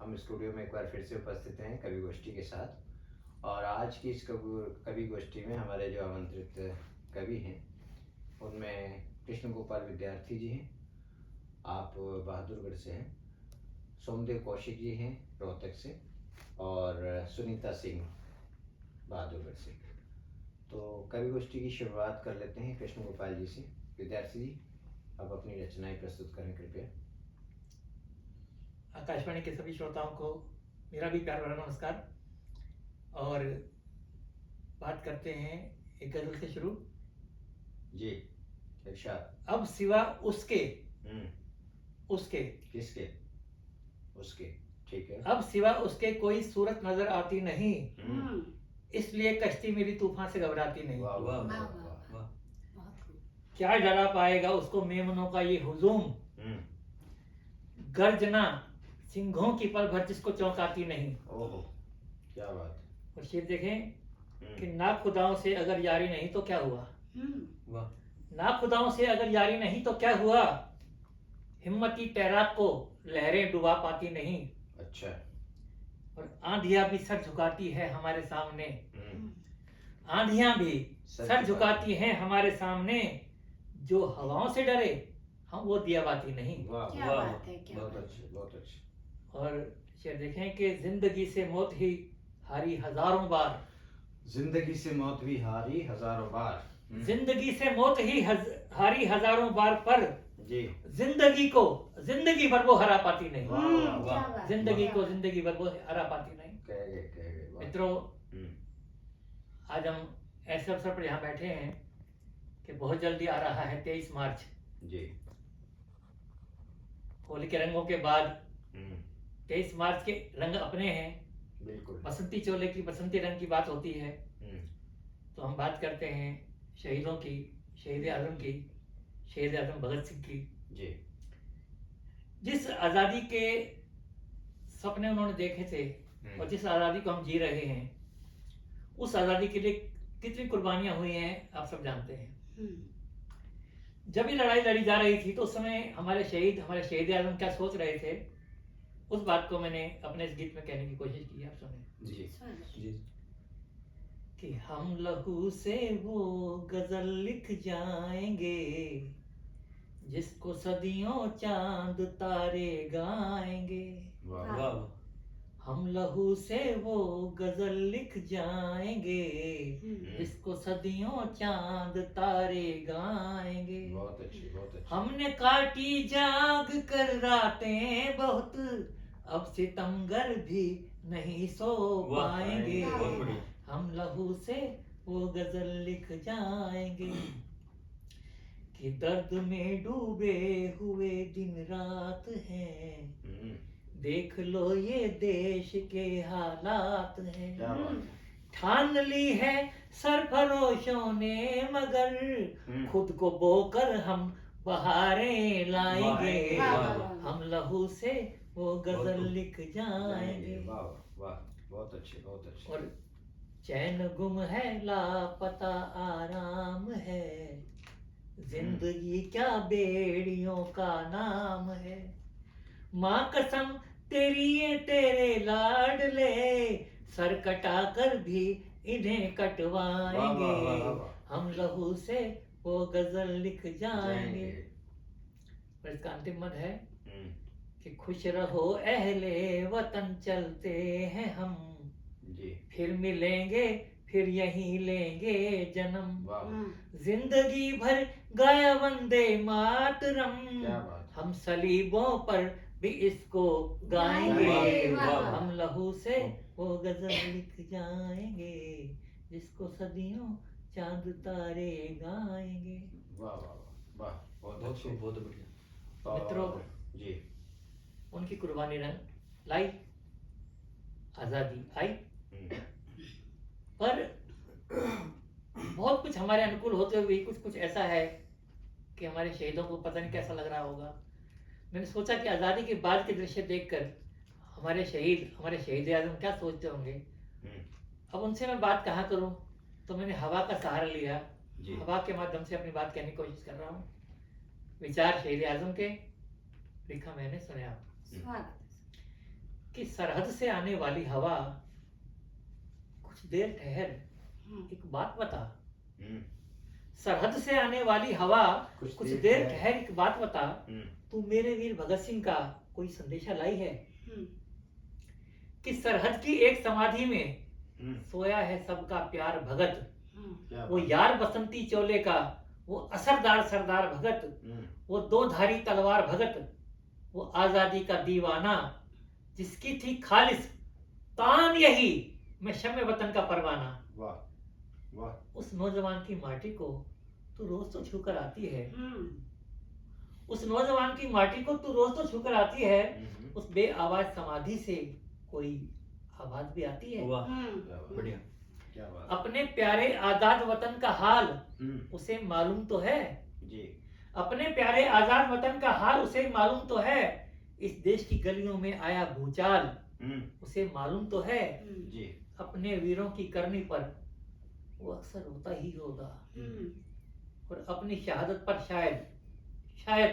हम स्टूडियो में एक बार फिर से उपस्थित हैं कवि गोष्ठी के साथ। और आज की इस कवि गोष्ठी में हमारे जो आमंत्रित कवि हैं उनमें कृष्ण गोपाल विद्यार्थी जी हैं, आप बहादुरगढ़ से हैं, सोमदेव कौशिक जी हैं रोहतक से, और सुनीता सिंह बहादुरगढ़ से। तो कवि गोष्ठी की शुरुआत कर लेते हैं कृष्ण गोपाल जी से। विद्यार्थी जी, अब अपनी रचनाएं प्रस्तुत करें कृपया। आकाशवाणी के सभी श्रोताओं को मेरा भी प्यार भरा नमस्कार। और बात करते हैं एक गजल से शुरू। जी इरशाद। अब सिवा उसके उसके किसके? उसके, ठीक है। अब सिवा उसके कोई सूरत नजर आती नहीं, इसलिए कश्ती मेरी तूफान से घबराती नहीं। वाह वाह वाह वाह। क्या डरा पाएगा उसको मेमनों का ये हुजूम, गर्जना सिंहों की पल भर जिसको चौंकाती नहीं। ओहो, क्या बात। और शेर देखें कि ना खुदाओं से अगर यारी नहीं तो क्या हुआ। वाह। ना खुदाओं से अगर यारी नहीं तो क्या हुआ, हिम्मती तैराक को लहरें डुबा पाती नहीं। अच्छा। और आंधियां भी सर झुकाती है हमारे सामने, आंधियां भी सर झुकाती हैं हमारे सामने, जो हवाओं से डरे हम वो दिया बाती नहीं। वाह क्या वाह, बात है, क्या बहुत बात अच्छे बहुत अच्छे। और शेर देखें कि जिंदगी से मौत ही हारी हजारों बार, जिंदगी से मौत भी हारी हजारों बार। जिंदगी से मौत ही हारी हजारों बार, पर जी जिंदगी भर वो हरा पाती नहीं। वाह वाह वाह। क्या बात, जिंदगी क्या को बात। जिंदगी भर वो हरा पाती नहीं। कह गए वाह। मित्रों, आज हम ऐसे अवसर पर यहाँ बैठे हैं कि बहुत जल्दी आ रहा है 23 मार्च। जी। होली के रंगों के बाद 23 मार्च के रंग अपने हैं। बिल्कुल। बसंती चोले की बसंती रंग की बात होती है। तो हम बात करते हैं शहीदों की, शहीद आजम की, शहीद आजम भगत सिंह की। जी। जिस आज़ादी के सपने उन्होंने देखे थे और जिस आज़ादी को हम जी रहे हैं, उस आज़ादी के लिए कितनी कुर्बानियां हुई हैं आप सब जानते हैं। जब ये लड़ाई लड़ी जा रही थी तो उस समय हमारे शहीद आजम क्या सोच रहे थे, उस बात को मैंने अपने इस गीत में कहने की कोशिश की। आप सुने जी जी। कि हम लहू से वो गजल लिख जाएंगे जिसको सदियों चांद तारे गाएंगे। वाह वाह। हम लहू से वो गजल लिख जाएंगे जिसको सदियों चांद तारे गाएंगे। बहुत अच्छी बहुत अच्छी। हमने काटी जाग कर रातें बहुत, अब सितमगर भी नहीं सो पाएंगे। हम लहू से वो गजल लिख जाएंगे कि दर्द में डूबे हुए दिन रात हैं, देख लो ये देश के हालात हैं। ठान ली है सरफरोशों ने मगर खुद को बोकर हम बहारें लाएंगे। हम लहू से वो गजल लिख जाएंगे। वाह वाह, बहुत अच्छे बहुत अच्छे। और चैन गुम है लापता आराम है, जिंदगी क्या बेड़ियों का नाम है। माँ कसम तेरी ये तेरे लाडले, सर कटा कर भी इन्हें कटवाएंगे। हम लहू से वो गजल लिख जाएंगे। और इसका अंतिम मद है कि खुश रहो अहले वतन, चलते हैं हम जी, फिर मिलेंगे फिर यहीं लेंगे जन्म। जिंदगी भर गाया वंदे मातरम, हम सलीबों पर भी इसको गाएंगे। हम लहू से वो गजल लिख जाएंगे जिसको सदियों चांद तारे गाएंगे। वाह वाह वाह, बहुत अच्छे बहुत बढ़िया। मित्रों जी, उनकी कुर्बानी रंग लाई, आजादी आई, पर बहुत कुछ हमारे अनुकूल होते हुए कुछ ऐसा है कि हमारे शहीदों को पता नहीं कैसा लग रहा होगा। मैंने सोचा कि आज़ादी के बाद के दृश्य देखकर हमारे शहीद आजम क्या सोचते होंगे। अब उनसे मैं बात कहाँ करूं, तो मैंने हवा का सहारा लिया। हवा के माध्यम से अपनी बात कहने की कोशिश कर रहा हूँ। विचार शहीद आजम के, लिखा मैंने, सुने आप। कि सरहद से आने वाली हवा, कुछ देर ठहर, एक बात बता। हम्म, सरहद से आने वाली हवा, कुछ देर ठहर, एक बात बता। हम्म, तू मेरे वीर भगत सिंह का कोई संदेशा लाई है कि सरहद की एक समाधि में सोया है सबका प्यार भगत। क्या वो बात। यार बसंती चोले का, वो असरदार सरदार भगत, वो दो धारी तलवार भगत, वो आजादी का दीवाना, जिसकी थी खालिस तान यही, मैं शम्मे वतन का परवाना। वाह वाह। उस नौजवान की माटी को तू रोज तो छूकर आती है, उस नौजवान की माटी को तू रोज तो छूकर आती है, उस बेआवाज समाधि से कोई आवाज भी आती है। वाह, क्या बात। बढ़िया। क्या बात। अपने प्यारे आजाद वतन का हाल उसे मालूम तो है जी। अपने प्यारे आजाद वतन का हाल उसे मालूम तो है। इस देश की गलियों में आया भूचाल उसे मालूम तो है। जी। अपने वीरों की करनी पर वो अक्सर रोता ही होगा, और अपनी शहादत पर शायद शायद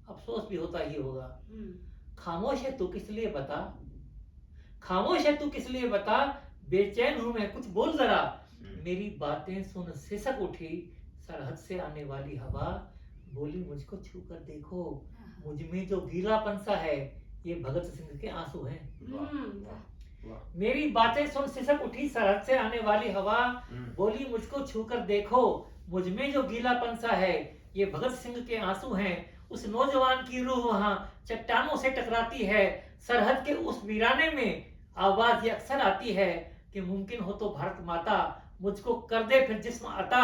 अफसोस भी होता ही होगा। खामोश है तू किस लिए बता, खामोश है तू किस लिए बता, बेचैन हूं मैं कुछ बोल जरा। मेरी बातें सुन सिसक उठी सरहद से आने वाली हवा, बोली मुझको छू कर देखो, मुझ में जो गीलापन सा है ये भगत सिंह के आंसू हैं। वाह। मेरी बातें सुन सिसक उठी सरहद से आने वाली हवा, बोली मुझको छू कर देखो, मुझ में जो गीलापन सा है ये भगत सिंह के आंसू हैं। उस नौजवान की रूह वहां चट्टानों से टकराती है, सरहद के उस वीराने में आवाज ये अक्सर आती है कि मुमकिन हो तो भारत माता मुझको कर दे फिर जिस्म अता,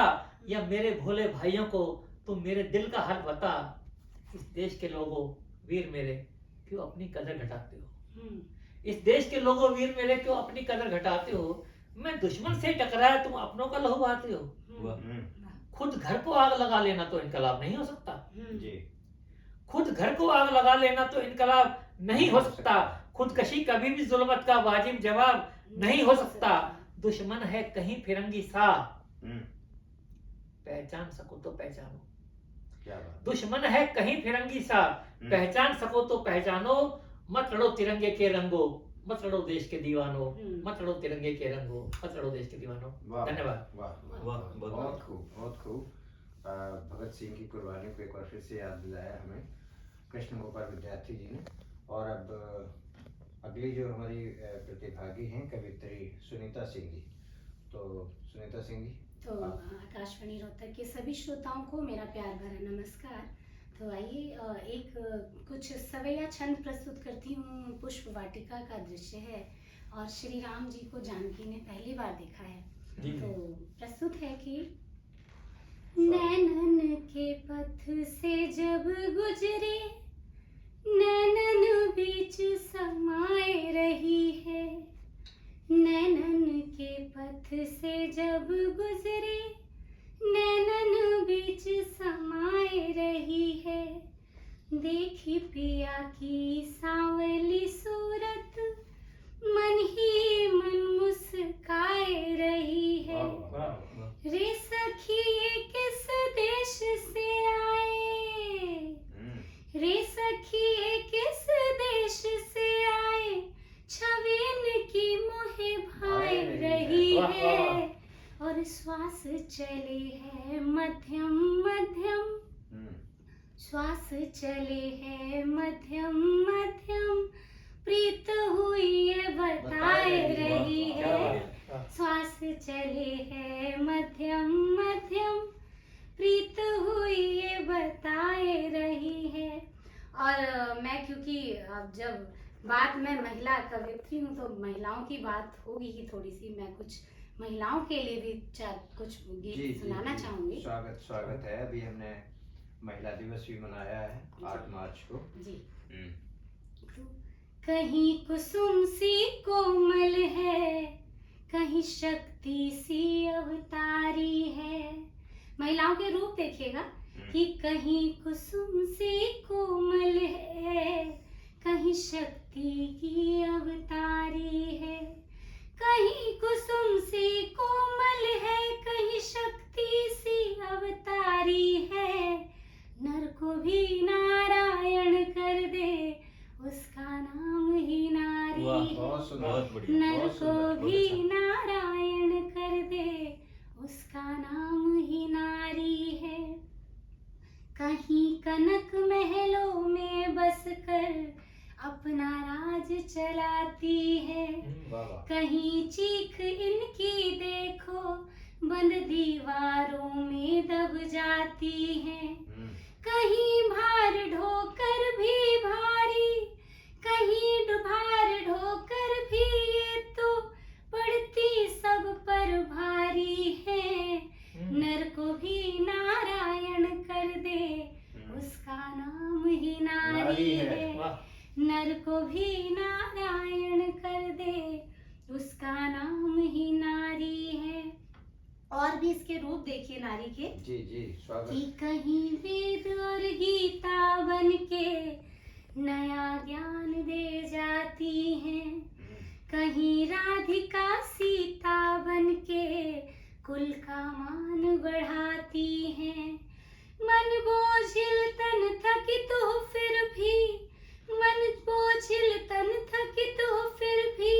या मेरे भोले भाइयों को तुम मेरे दिल का हाल बता। इस देश के लोगों वीर मेरे क्यों अपनी कदर घटाते हो, इस देश के लोगों वीर मेरे क्यों अपनी कदर घटाते हो। मैं दुश्मन से टकराया तुम अपनों का लहू बहाते हो। खुद घर को आग लगा लेना तो इनकलाब नहीं हो सकता, जी। खुद घर को आग लगा लेना तो इनकलाब नहीं हो सकता। खुदकशी कभी भी जुल्मत का वाजिब जवाब नहीं हो सकता। दुश्मन है कहीं फिरंगी सा, पहचान सको तो पहचानो। क्या बात। दुश्मन है कहीं फिरंगी सा, पहचान सको तो पहचानो। मत लड़ो तिरंगे के रंगो, मत लड़ो देश के दीवानो, मत लड़ो तिरंगे के रंगो, मत लड़ो देश के दीवानो। वाह। धन्यवाद। वाह वाह, बहुत खूब बहुत खूब। भगत सिंह की कुर्बानी को एक बार फिर से याद दिलाया हमें कृष्ण गोपाल विद्यार्थी जी ने। और अब अगली जो हमारी प्रतिभागी हैं कवित्री सुनीता सिंह जी। तो सुनीता सिंह जी। तो आकाशवाणी रोहतक के सभी श्रोताओं को मेरा प्यार भरा नमस्कार। तो आइए एक कुछ सवैया छंद प्रस्तुत करती हूँ। पुष्प वाटिका का दृश्य है और श्री राम जी को जानकी ने पहली बार देखा है। तो प्रस्तुत है कि नैनन के पथ से जब गुजरे, नैनन बीच समाये रही है, नैनन के पथ से जब गुजरे, नैनन बीच समाये रही है। देखी पिया की सांवली सूरत, मन ही मन मुस्काए रही है। रे सखी ये किस देश से आए, रे सखी ये किस देश से आए, छविन की मोहे भाए रही है। और श्वास चले है मध्यम मध्यम, श्वास चले है मध्यम मध्यम, प्रीत हुई ये बताए रही है। श्वास चले है मध्यम मध्यम, प्रीत हुई ये बताए रही है। और मैं क्योंकि अब जब बात मैं महिला कवित्री हूँ तो महिलाओं की बात होगी ही थोड़ी सी, मैं कुछ महिलाओं के लिए भी कुछ गीत सुनाना चाहूंगी। स्वागत है। अभी हमने महिला दिवस भी मनाया है 8 मार्च को जी। तो कहीं कुसुम सी कोमल है, कहीं शक्ति सी अवतारी है। महिलाओं के रूप देखिएगा कि कहीं कुसुम सी कोमल है, कहीं शक्ति की अवतारी है। कहीं कुसुम सी कोमल है, कहीं शक्ति सी अवतारी है। नर को भी नारायण कर दे, उसका नाम ही नारी वाह, है। बहुत सुंदर, बहुत बढ़िया। नर बहुत को सुंदर, बहुत भी अच्छा। नारायण कर दे, उसका नाम ही नारी है। कहीं कनक महलों में बस कर अपना राज चलाती है। वाह वाह, कहीं चीख इनकी देखो, बंद दीवारों में दब जाती है। कहीं भार ढोकर भी भारी, कहीं भार ढोकर भी ये तो पड़ती सब पर भारी है। नर को भी नारायण कर दे, उसका नाम ही नारी नारी है। है। वाह, नर को भी नारायण कर दे, उसका नाम ही नारी है। और भी इसके रूप देखिए नारी के, जी जी, स्वागत। कि कहीं वेद और गीता बन के नया ज्ञान दे जाती हैं। कहीं राधिका सीता बन के कुल का मान बढ़ाती हैं। मन बोझिल तन थकित हो फिर भी, मन बोझिल तन थकित हो फिर भी,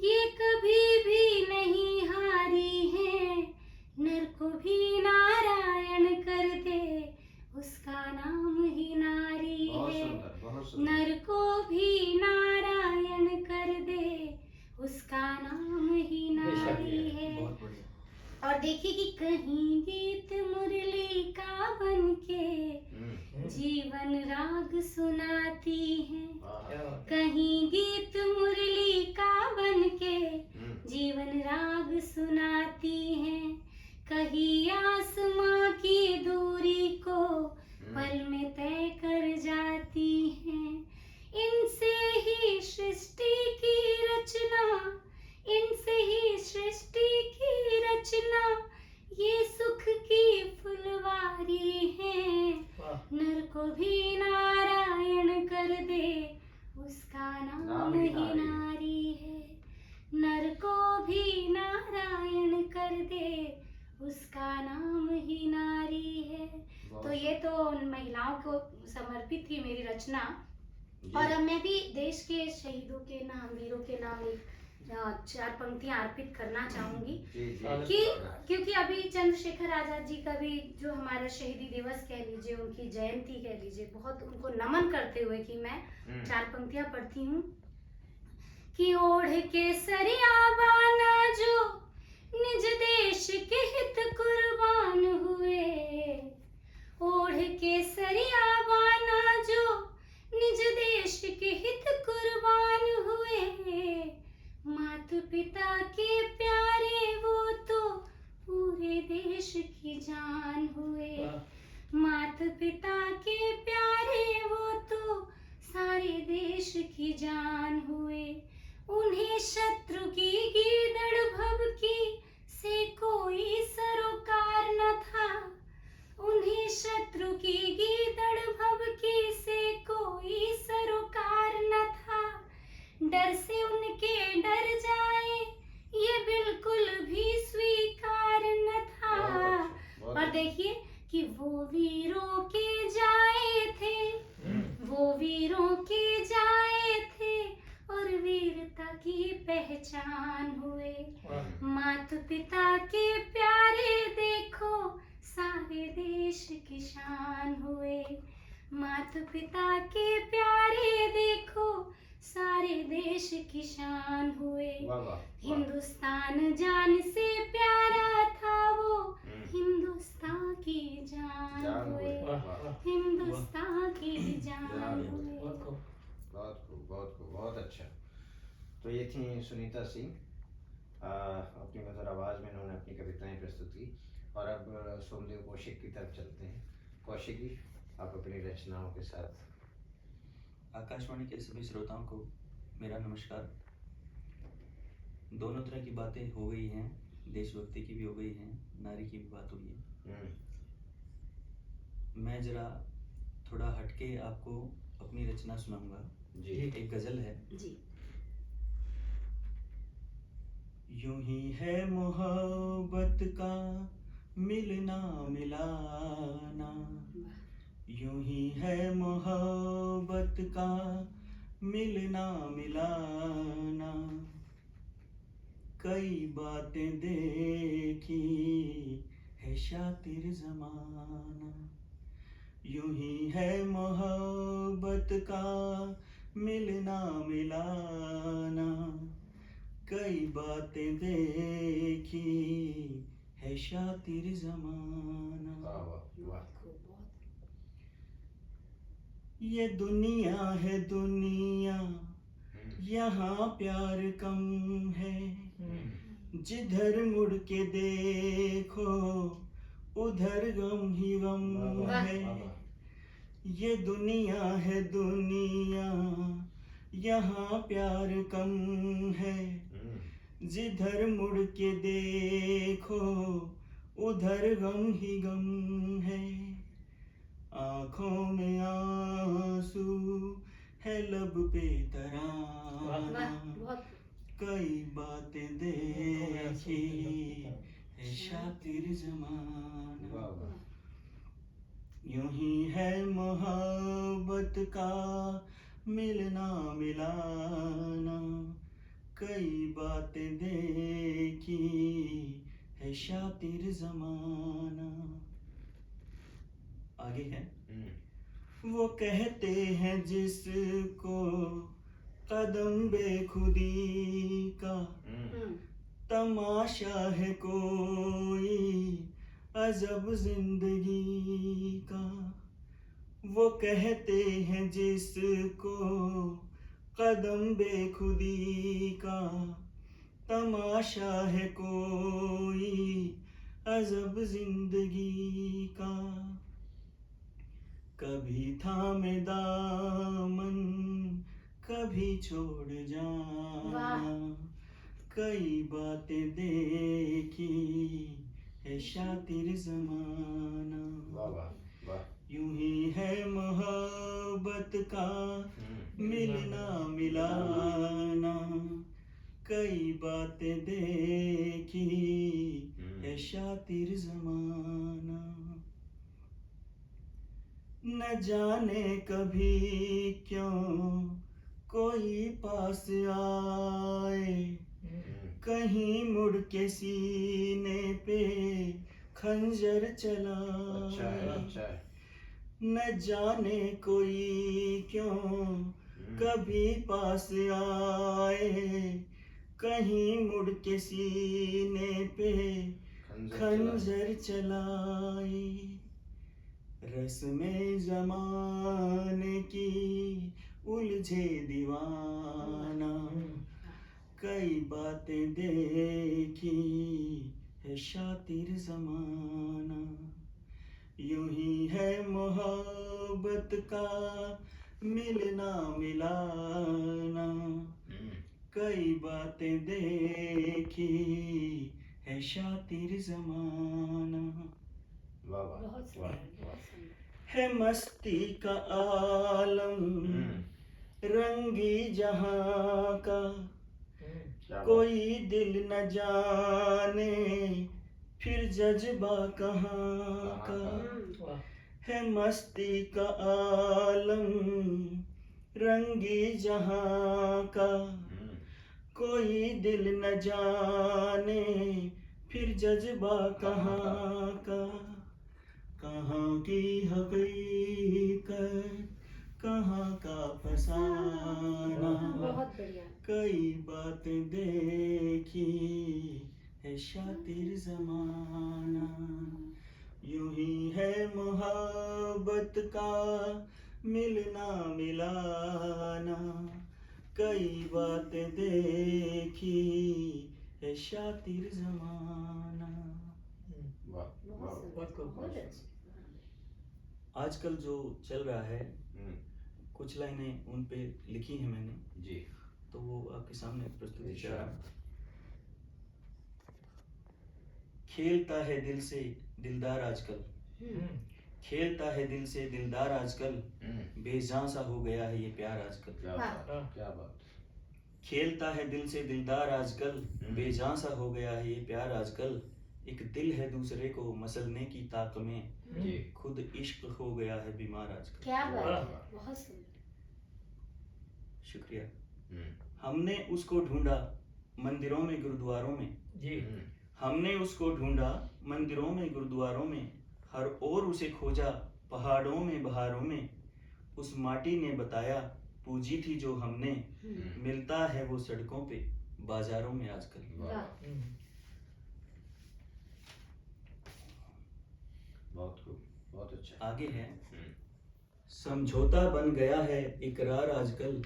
ये कभी भी नहीं हारी है। नर को भी नारायण कर दे, उसका नाम ही नारी बहुत है। सुंदर, बहुत सुंदर। नर को भी नारायण कर दे, उसका नाम ही नारी है। बहुत बढ़िया। और देखिए कि कहीं गीत मुरली का बन के जीवन राग सुनाती है। वाह, कहीं गीत मुरली का बन के जीवन राग सुनाती है। कहीं आसमां की दूरी को पल में तय कर जाती हैं। इनसे ही सृष्टि की रचना, इनसे ही सृष्टि की रचना, ये सुख की फुलवारी है। नर को भी नारायण कर दे, उसका नाम ही नारी है। नर को भी नारायण कर दे, उसका नाम ही नारी है। तो ये तो उन महिलाओं को समर्पित थी मेरी रचना। और अब मैं भी देश के शहीदों के नाम, वीरों के नाम एक 4 पंक्तियां अर्पित करना चाहूंगी। कि क्योंकि अभी चंद्रशेखर आजाद जी का भी जो हमारा शहीदी दिवस कह लीजिए, उनकी जयंती कह लीजिए, बहुत उनको नमन करते हुए कि मैं 4 पंक्तियां पढ़ती हूँ। कि ओढ़ के सरिया बाना जो निज देश के हित कुर्बान हुए, ओढ़ के सरिया बाना जो निज देश के हित कुर्बान हुए। मात पिता के प्यारे वो तो पूरे देश की जान हुए। मात पिता के प्यारे वो तो सारे देश की जान हुए। उन्हें शत्रु की गीदड़ भभकी से कोई सरोकार न था। उन्हें शत्रु की गीदड़ भभकी से कोई सरोकार न था। डर से उनके डर जाए ये बिल्कुल भी स्वीकार न था। और देखिए कि वो वीरों के जाए थे, वो वीरों के जाए थे और वीरता की पहचान हुए। मात पिता के प्यारे देखो सारे देश की शान हुए। मात पिता के प्यारे देखो सारे देश की शान हुए। हिंदुस्तान जान से प्यारा था वो, हिंदुस्तान की जान हुए। हिंदुस्तान की जान हुए। बहुत खूब, बहुत खूब, बहुत अच्छा। तो ये थी सुनीता सिंह, अपनी मधुर आवाज़ में इन्होंने अपनी कविताएं प्रस्तुत की। और अब सोमदेव कौशिक की तरफ चलते हैं। कौशिक जी, आप अपनी रचनाओं के साथ। आकाशवाणी के सभी श्रोताओं को मेरा नमस्कार। दोनों तरह की बातें हो गई हैं, देशभक्ति की भी हो गई हैं, नारी की भी बात हुई है। मैं जरा थोड़ा हटके आपको अपनी रचना सुनाऊंगा। जी। एक गजल है। जी। यूं ही है मोहब्बत का मिलना मिलाना, यूं ही है मोहब्बत का मिलना मिलाना। कई बातें देखी है शातिर जमाना, यूं ही है मोहब्बत का मिलना मिलाना, कई बातें देखी है शातिर जमाना। वाह वाह वाह। खूब, बहुत ये दुनिया है दुनिया, हम्म, यहाँ प्यार कम है, हम्म, जिधर मुड़ के देखो उधर गम ही गम वाह है। वाह वाह। ये दुनिया है दुनिया, यहाँ प्यार कम है, जिधर मुड़ के देखो उधर गम ही गम है। आँखों में आंसू है लब पे तराना, वाह, बहुत कई बातें देखी है शातिर जमाना, वाह वाह। यूं ही है मोहब्बत का मिलना मिलाना, कई बातें देखी है शातिर जमाना। आगे है, वो कहते हैं जिसको कदम बेखुदी का, तमाशा है कोई अजब जिंदगी का। वो कहते हैं जिसको कदम बेखुदी का, तमाशा है कोई अजब जिंदगी का। कभी थामे दामन कभी छोड़ जाना, कई बातें देखी है शातिर जमाना। वाह वाह वाह। यूं ही है मोहब्बत का मिलना मिलाना, कई बातें देखी है शातिर जमाना। न जाने कभी क्यों कोई पास आए, कहीं मुड़ के सीने पे खंजर अच्छा है चलाए। अच्छा है। न जाने कोई क्यों कभी पास आए, कहीं मुड़ के सीने पे खंजर चलाए। रस्में ज़माने की उलझे दीवाना, कई बातें देखी है शातिर ज़माना। यूं ही है मोहब्बत का मिलना मिलाना, कई बातें देखी है शातिर ज़माना। वाह वाह बहुत वाह सुंदर, वाह। बहुत सुंदर। है मस्ती का आलम रंगी जहां का, क्या बात। कोई दिल न जाने फिर जज्बा कहाँ का। वाह, है मस्ती का आलम रंगी जहां का, कोई दिल न जाने फिर जज्बा कहाँ का। कहाँ की हकीकत कहाँ का फसाना, बहुत बढ़िया। कई बातें देखी है शातिर जमाना। यूं ही है मोहब्बत का मिलना मिलाना, कई बातें देखी है शातिर जमाना। वाह बहुत वाह। सुंदर, बहुत खूब, बहुत बहुत अच्छी। आजकल जो चल रहा है, कुछ लाइनें उन पे लिखी हैं मैंने, जी तो वो आपके सामने प्रस्तुत कर रहा हूं। खेलता है दिल से दिलदार आजकल, खेलता है दिल से दिलदार आजकल, बेजान सा हो गया है ये प्यार आजकल। क्या बात क्या बात। खेलता है दिल से दिलदार आजकल, बेजान सा हो गया है ये प्यार आजकल। एक दिल है दूसरे को मसलने की ताक में, जी खुद इश्क हो गया है बीमार आजकल। क्या बात वाह, है, वाह। बहुत सुंदर। शुक्रिया। हम्म, हमने उसको ढूंढा मंदिरों में गुरुद्वारों में, जी हमने उसको ढूंढा मंदिरों में गुरुद्वारों में, हर ओर उसे खोजा पहाड़ों में बहारों में, उस माटी ने बताया पूजी थी जो हमने, मिलता है वो सड़कों पे बाजारों में आजकल। वाह, हम्म, बहुत खूब, बहुत अच्छा। आगे है, समझौता बन गया है इकरार आजकल,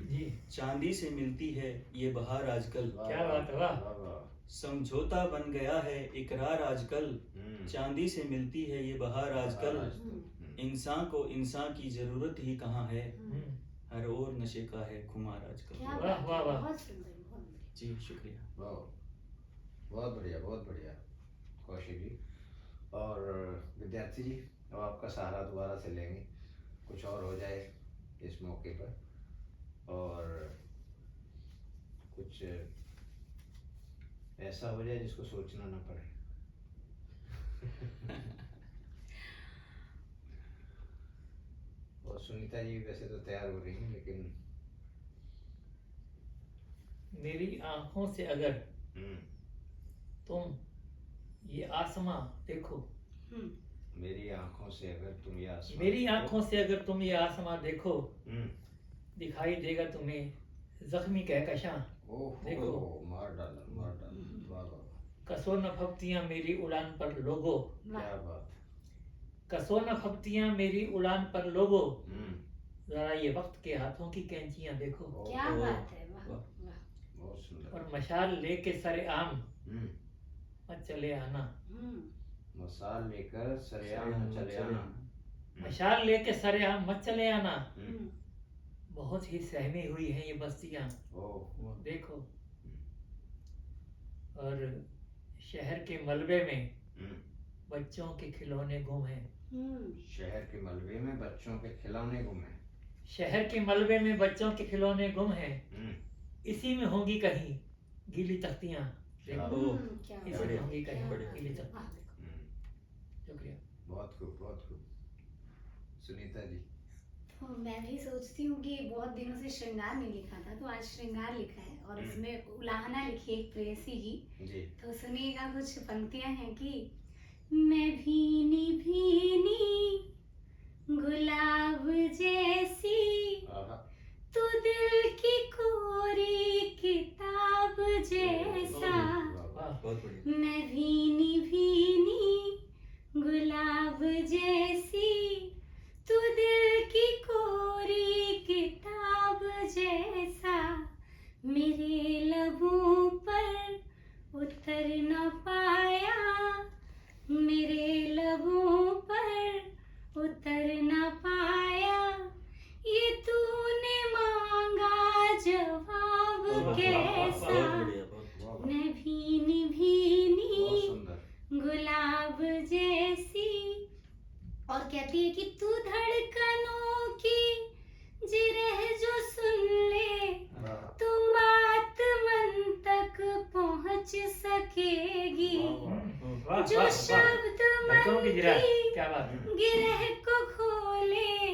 जी चांदी से मिलती है ये बहार आजकल। क्या बात है, वाह। वाह वाह। समझौता बन गया है इकरार आजकल, चांदी से मिलती है ये बहार आजकल। इंसान को इंसान की जरूरत ही कहाँ है, हम्म, हर ओर नशे का है खुमार आजकल। क्या वाह, बात है, वाह, वाह। बहुत सुंदर, बहुत बढ़िया। जी शुक्रिया। वाह, बहुत बढ़िया, बहुत बढ़िया कौशिक जी। और विद्यार्थी जी, अब आपका सहारा दोबारा से लेंगे, कुछ और हो जाए इस मौके पर, और कुछ ऐसा हो जाए जिसको सोचना ना पड़े। और सुनीता जी वैसे तो तैयार हो रही हैं, लेकिन मेरी आंखों से अगर तुम ये आसमां देखो, मेरी आंखों से अगर तुम ये आसमान मेरी देखो, आंखों से अगर तुम ये आसमां देखो, हम्म, दिखाई देगा तुम्हें जख्मी कहकशां। देखो। ओहो, मार डाला, मार डाला, वाह वाह, कसो न फब्तियां मेरी उड़ान पर लोगो, क्या बात। कसो न फब्तियां मेरी उड़ान पर लोगो, हम्म, जरा ये वक्त के हाथों की कैंचियां देखो। क्या ओह, बात है, वाह वाह। वाह। बहुत सुंदर। और मशाल लेके सरे आम हम्म, मत चले आना, मसाल लेकर सरेआम चले आना। मशाल लेके सरे आम मत चले आना, हम्म, बहुत ही सहमी हुई हैं ये बस्तियां, ओह, देखो। और शहर के मलबे में हम्म, बच्चों के खिलौने गुम हैं, शहर के मलबे में बच्चों के खिलौने गुम हैं। शहर के मलबे में बच्चों के खिलौने गुम हैं, हम्म, इसी में होंगी कहीं गीली तख्तियां, क्या देखो। ओह, क्या इसी बात में है, होंगी क्या कहीं बात गीली है, तख्तियां। वाह, देखो। शुक्रिया। बहुत खूब, बहुत खूब। सुनीता जी। तो मैं भी सोचती हूँ कि बहुत दिनों से श्रृंगार नहीं लिखा था, तो आज श्रृंगार लिखा है, और उसमें उलाहना लिखी एक प्रेयसी की। जी। तो सुनिएगा, कुछ पंक्तियां हैं कि मैं भीनी भीनी गुलाब जैसी, आहा, तू दिल की कोरी किताब जैसा। वाह, बहुत बढ़िया। मैं भीनी भीनी गुलाब जैसी, तू दिल की कोरी किताब जैसा, मेरे लबों पर उतर न पाया, मेरे लबों पर उतर न पाया, ये तूने मांगा जवाब बहुत कैसा। बढ़िया, बहुत वाह, वाह, मैं भीनी बहुत भीनी सुंदर। गुलाब जैसी। और कहती है कि तू धड़कनों की जिरह जो सुन ले, वाह, तो बात मन तक पहुंच सकेगी। वाह, जो वाह, वाह। शब्द धड़कनों मन की जिरह, की क्या बात है। गिरह को खोले,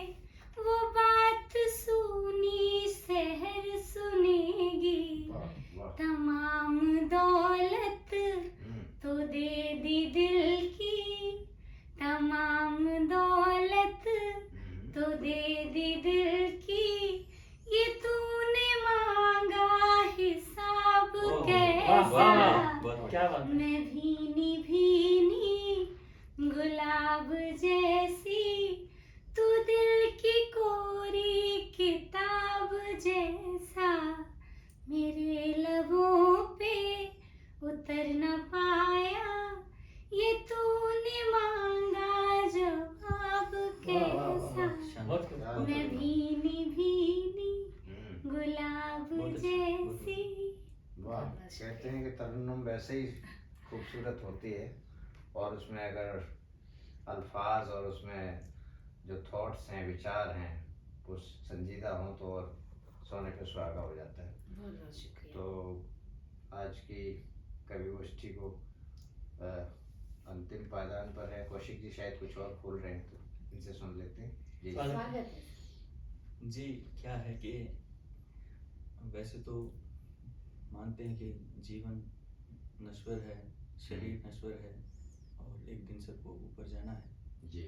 वो बात सुनी सहर सुनेगी। वाह, वाह, तमाम दौलत तो दे दी दिल की, तमाम दौलत तो दे दी दिल की, ये तूने मांगा हिसाब वाह, कैसा। वाह, बहुत क्या बात है। मैं भीनी भीनी गुलाब जैसी, तू दिल की कोरी किताब जैसा, मेरे लबों पे उतर न पाया, ये तूने मांगा जवाब वाह, वाह, वाह, कैसा। बहुत खूब। बहुत मैं बढ़िया। भीनी भीनी गुलाब बहुत अच्छा, बहुत जैसी। वाह, कहते हैं कि तरन्नुम वैसे ही खूबसूरत होती है, और उसमें अगर अल्फाज और उसमें जो थॉट्स हैं, विचार हैं, वो संजीदा हों तो और सोने पे सुहागा हो जाता है। बहुत बहुत शुक्रिया। तो आज की कवि गोष्ठी को अंतिम पायदान पर है। कौशिक जी शायद कुछ और बोल रहे हैं, तो इनसे सुन लेते हैं जी। स्वागत है। जी क्या है कि वैसे तो मानते हैं कि जीवन नश्वर है, शरीर नश्वर है और एक दिन सबको ऊपर जाना है। जी।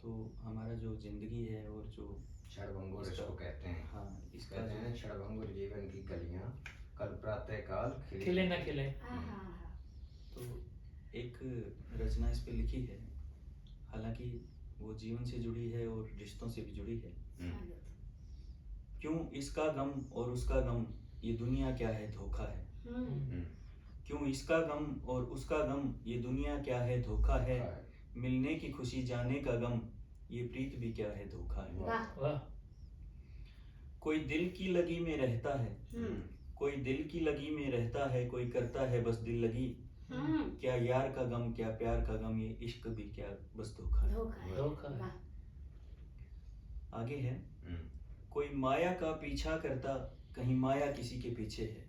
तो हमारा जो ज़िंदगी है और जो क्षणभंगुर इसको कहते हैं। हाँ, इसका कहते जो हैं क्षणभंगुर जीवन की कलियां कल प्रातः काल खिले न खिले। आहा, तो एक रचना इस पे लिखी है, हालांकि वो जीवन से जुड़ी है और रिश्तों से भी जुड़ी है। स्वागत। क्यों इसका गम और उसका गम, ये दुनिया क्या है धोखा है। हम्म, क्यों इसका गम और उसका गम, ये दुनिया क्या है धोखा है। मिलने की खुशी जाने का गम, ये प्रीत भी क्या है धोखा है। वाह। वाह। कोई दिल की लगी में रहता है, हम्म, कोई दिल की लगी में रहता है, कोई करता है बस दिल लगी। हम्म, क्या यार का गम क्या प्यार का गम, ये इश्क भी क्या बस धोखा है। धोखा है। धोखा है। वाह। आगे है, हम्म, कोई माया का पीछा करता, कहीं माया किसी के पीछे है।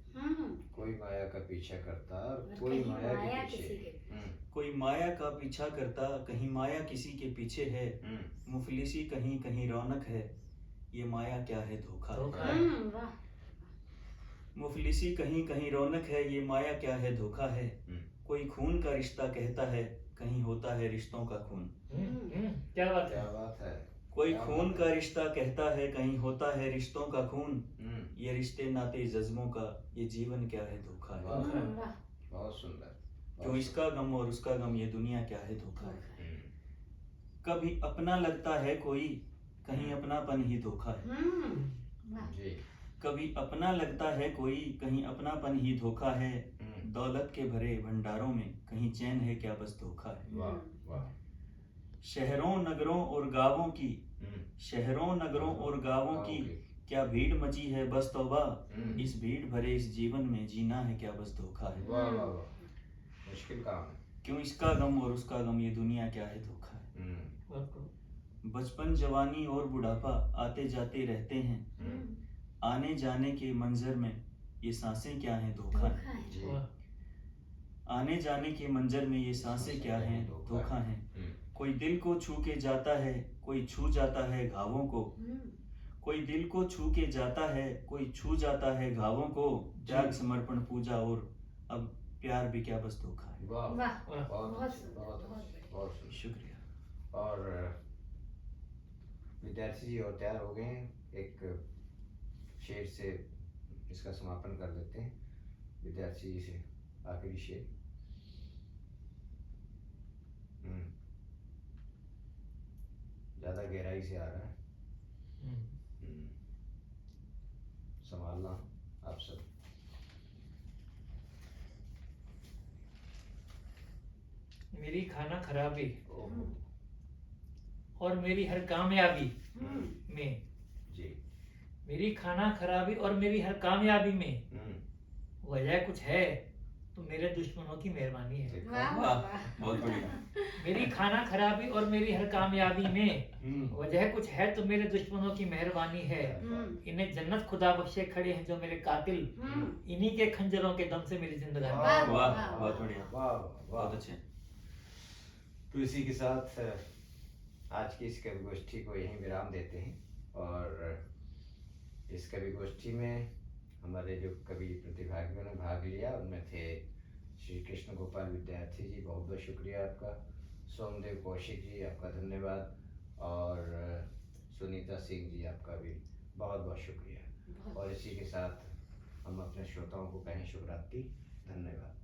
कोई माया का पीछा करता और और कोई कहीं माया माया के किसी पीछे। के हम्म, कोई माया का पीछा करता, कहीं माया किसी के पीछे है। हम्म, मुफलिसी कहीं कहीं रौनक है, ये माया क्या है धोखा है। धोखा है। वाह। मुफलिसी कहीं कहीं रौनक है, ये माया क्या है धोखा है। हम्म, कोई खून का रिश्ता कहता है, कहीं होता है रिश्तों का खून। क्या बात क्या है। बात है। कोई क्या खून बात का है। रिश्ता कहता है, कहीं होता है रिश्तों का खून। हम्म, ये रिश्ते नाते जज्बों का, ये जीवन क्या है धोखा है। वाह। वाह। बहुत सुंदर। क्यों इसका गम और उसका गम, ये दुनिया क्या है धोखा है। धोखा है। कभी अपना लगता है कोई, कहीं अपनापन ही धोखा है। वाह। जी। कभी अपना लगता है कोई, कहीं अपनापन ही धोखा है। दौलत के भरे भंडारों में, कहीं चैन है क्या बस धोखा है। वाह वाह। शहरों नगरों और गांवों की, हम्म, शहरों नगरों और गांवों की, गाँव क्या भीड़ मची है बस तौबा। हम्म, इस भीड़ भरे इस जीवन में जीना है क्या बस धोखा है। वाह वाह वाह। मुश्किल काम है। क्यों इसका गम और उसका गम, ये दुनिया क्या है धोखा है। हम्म, बचपन जवानी और बुढ़ापा आते जाते रहते हैं, आने जाने के मंजर में ये सांसें क्या हैं धोखा धोखा है। है। जी। आने जाने के मंजर में ये सांसें क्या हैं धोखा है। कोई दिल को छू के जाता है, कोई छू जाता है घावों को। कोई दिल को छू के जाता है, कोई छू जाता है घावों को। त्याग समर्पण पूजा और अब प्यार भी क्या बस धोखा है। वाह वाह। बहुत बहुत अच्छे, सुंदर, बहुत बहुत अच्छे, बढ़िया। बहुत सुंदर। शुक्रिया। और विद्यार्थी जी और तैयार हो गए हैं। एक शेर से इसका समापन कर देते हैं। विद्यार्थी जी से आखिरी शेर। ज़्यादा गहराई से आ रहा है। संभालना आप सब। मेरी खाना खराबी ओहो। और मेरी हर कामयाबी में, जी। मेरी खाना खराबी और मेरी हर कामयाबी में वजह कुछ है तो मेरे दुश्मनों की मेहरबानी है। देखा? वाह वाह, वाह। बहुत बढ़िया। मेरी खाना खराबी और मेरी हर कामयाबी में वजह कुछ है तो मेरे दुश्मनों की मेहरबानी है। इन्हें जन्नत खुदा बख्शे खड़े हैं जो मेरे कातिल, इन्हीं के खंजरों के दम से मेरी जिंदगानी। वाह वाह, वाह, वाह, बहुत बढ़िया। वाह बहुत वाह। अच्छे। तो इसी के साथ आज की इस कवि गोष्ठी को यहीं विराम देते हैं। और इस कवि गोष्ठी में हमारे जो कवि प्रतिभागियों ने भाग लिया उनमें थे श्री कृष्ण गोपाल विद्यार्थी जी, बहुत बहुत शुक्रिया आपका। सोमदेव कौशिक जी, आपका धन्यवाद। और सुनीता सिंह जी, आपका भी बहुत बहुत शुक्रिया। और इसी के साथ हम अपने श्रोताओं को कहें शुभ रात्रि। धन्यवाद।